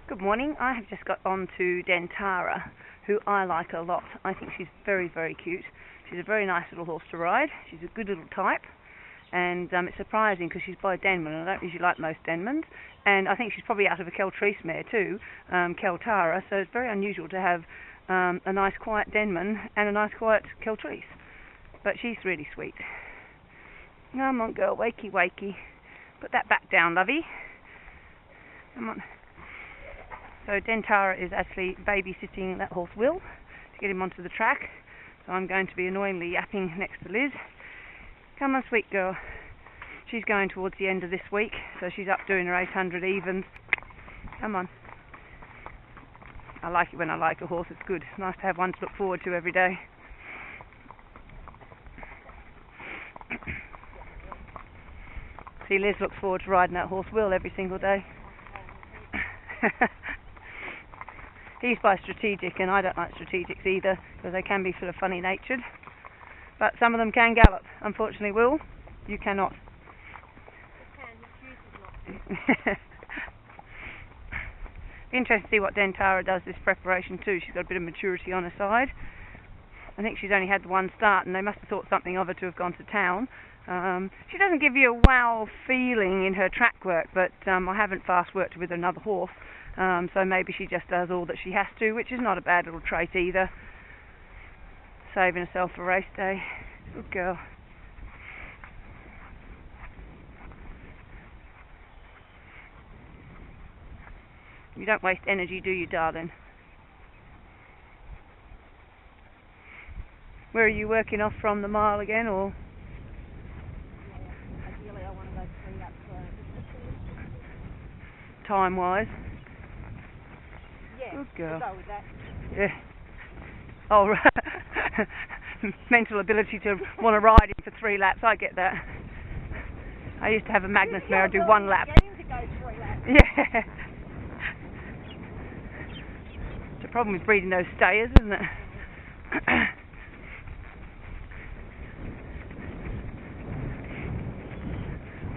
Good morning. I have just got on to Dentara, who I like a lot. I think she's very, very cute. She's a very nice little horse to ride. She's a good little type. And it's surprising because she's by a Denman, and I don't usually like most Denmans. And I think she's probably out of a Keltrice mare too, Keltara, so it's very unusual to have a nice quiet Denman and a nice quiet Keltrice. But she's really sweet. Come on girl, wakey wakey. Put that back down, lovey. Come on. So Dentara is actually babysitting that horse Will to get him onto the track. So I'm going to be annoyingly yapping next to Liz. Come on, sweet girl. She's going towards the end of this week, so she's up doing her 800 evens. Come on. I like it when I like a horse. It's good. It's nice to have one to look forward to every day. See, Liz looks forward to riding that horse Will every single day. He's by Strategic, and I don't like Strategics either, because they can be sort of funny-natured. But some of them can gallop. Unfortunately, Will, you cannot. Be interesting to see what Dentara does this preparation too. She's got a bit of maturity on her side. I think she's only had the one start, and they must have thought something of her to have gone to town. She doesn't give you a wow feeling in her track work, but I haven't fast worked with another horse. So maybe she just does all that she has to, which is not a bad little trait either. Saving herself for race day. Good girl. You don't waste energy, do you, darling? Where are you working off from, the mile again, or? Yeah, ideally I want to go 3 laps Time-wise? Yeah, good girl. We'll go with that. Yeah. Oh, right. Mental ability to want to ride him for 3 laps, I get that. I used to have a Magnus mare do 1 lap. Get him to go 3 laps. Yeah. The problem with breeding those stayers, isn't it?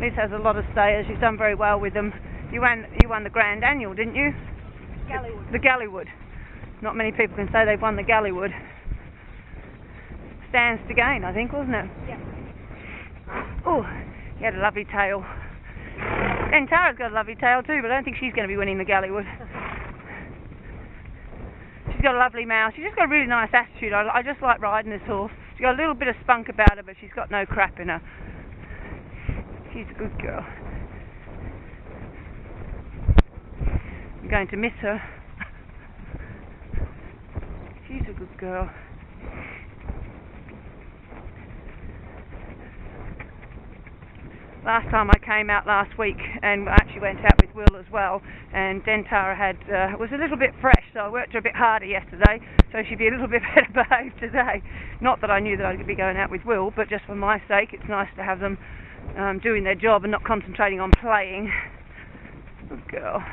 Liz has a lot of stayers. She's done very well with them. You won the Grand Annual, didn't you? Galleywood. The Galleywood. Not many people can say they've won the Galleywood. Stands to gain, I think, wasn't it? Yeah. Oh, he had a lovely tail. Dentara's got a lovely tail too, but I don't think she's going to be winning the Galleywood. She's got a lovely mouth. She's just got a really nice attitude. I just like riding this horse. She's got a little bit of spunk about her, but she's got no crap in her. She's a good girl. I'm going to miss her. She's a good girl. Last time I came out last week, and I actually went out with Will as well, and Dentara was a little bit fresh, so I worked her a bit harder yesterday, so she'd be a little bit better behaved today. Not that I knew that I'd be going out with Will, but just for my sake, it's nice to have them doing their job and not concentrating on playing. Good girl.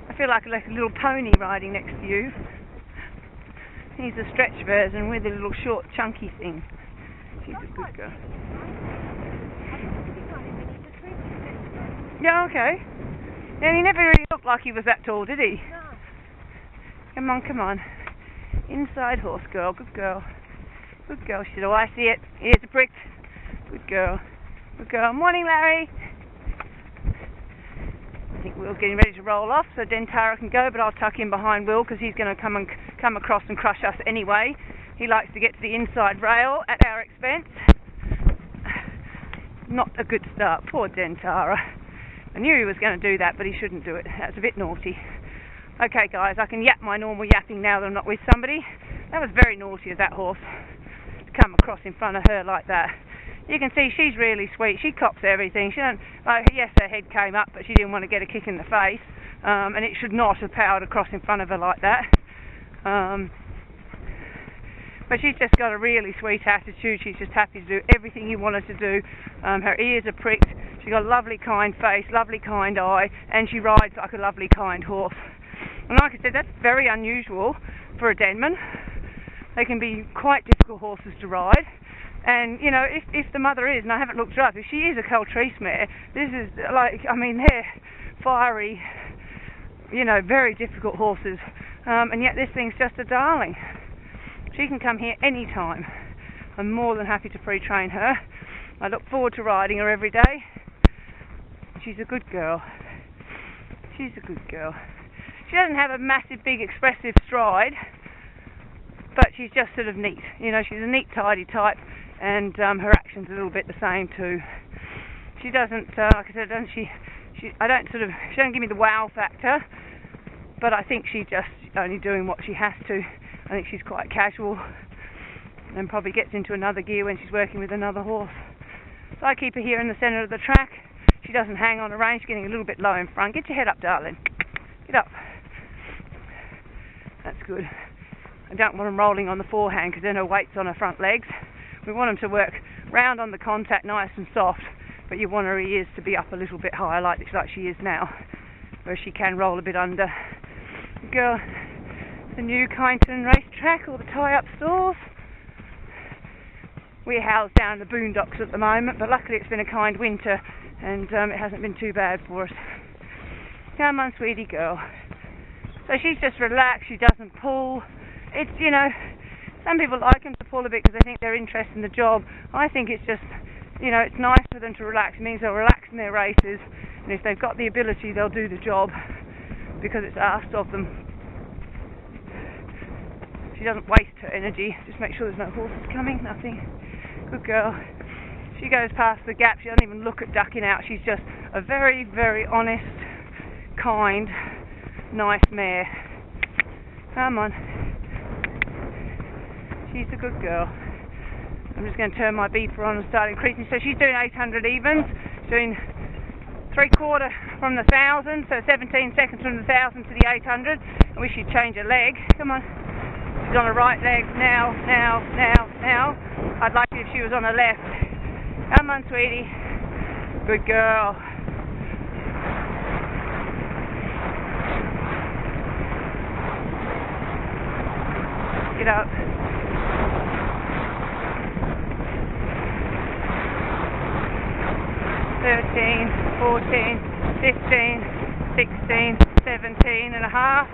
I feel like a little pony riding next to you. He's a stretch version with a little short chunky thing. She's a good girl. Yeah, okay. Yeah, he never really looked like he was that tall, did he? No. Come on, come on. Inside horse girl, good girl. Good girl. She said, oh, I see it. Here's a prick. Good girl. Good girl. Morning, Larry. I think Will's getting ready to roll off, so Dentara can go, but I'll tuck in behind Will because he's going to come across and crush us anyway. He likes to get to the inside rail at our expense. Not a good start. Poor Dentara. I knew he was going to do that, but he shouldn't do it. That's a bit naughty. Okay, guys, I can yap my normal yapping now that I'm not with somebody. That was very naughty of that horse to come across in front of her like that. You can see she's really sweet. She cops everything. She don't. Yes, her head came up, but she didn't want to get a kick in the face. And it should not have powered across in front of her like that. But she's just got a really sweet attitude. She's just happy to do everything you want her to do. Her ears are pricked. She's got a lovely kind face, lovely kind eye, and she rides like a lovely kind horse. And like I said, that's very unusual for a Denman. They can be quite difficult horses to ride. And, you know, if the mother is, and I haven't looked her up, if she is a Caltrice mare, this is like, I mean, they're fiery, you know, very difficult horses. And yet this thing's just a darling. She can come here any time. I'm more than happy to pre-train her. I look forward to riding her every day. She's a good girl. She's a good girl. She doesn't have a massive, big, expressive stride, but she's just sort of neat. You know, she's a neat, tidy type, and her action's a little bit the same too. She doesn't, like I said, she doesn't give me the wow factor, but I think she's just only doing what she has to. I think she's quite casual and probably gets into another gear when she's working with another horse. So I keep her here in the centre of the track. She doesn't hang on a rein. She's getting a little bit low in front. Get your head up, darling. Get up. That's good. I don't want them rolling on the forehand because then her weight's on her front legs. We want them to work round on the contact, nice and soft, but you want her ears to be up a little bit higher like she is now, where she can roll a bit under. Girl. The new Kyneton racetrack, all the tie-up stalls. We're housed down in the boondocks at the moment, but luckily it's been a kind winter and it hasn't been too bad for us. Come on, sweetie girl. So she's just relaxed, she doesn't pull. It's, you know, some people like them to pull a bit because they think they're interested in the job. I think it's just, you know, it's nice for them to relax. It means they'll relax in their races, and if they've got the ability, they'll do the job because it's asked of them. She doesn't waste her energy. Just make sure there's no horses coming, nothing. Good girl. She goes past the gap. She doesn't even look at ducking out. She's just a very, very honest, kind, nice mare. Come on. She's a good girl. I'm just going to turn my beeper on and start increasing. So she's doing 800 evens, doing 3/4 from the 1,000, so 17 seconds from the 1,000 to the 800. I wish she'd change her leg. Come on. She's on her right leg now. I'd like it if she was on her left. Come on, sweetie. Good girl. Get up. $13, $14, $15, $16, $17.5.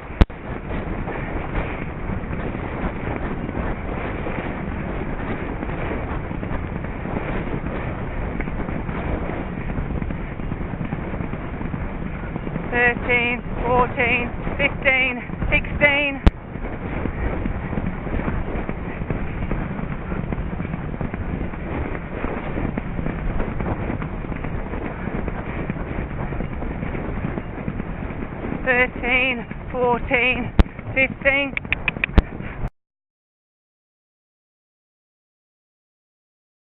$13, $14, $15, $16. $13, $14, $15,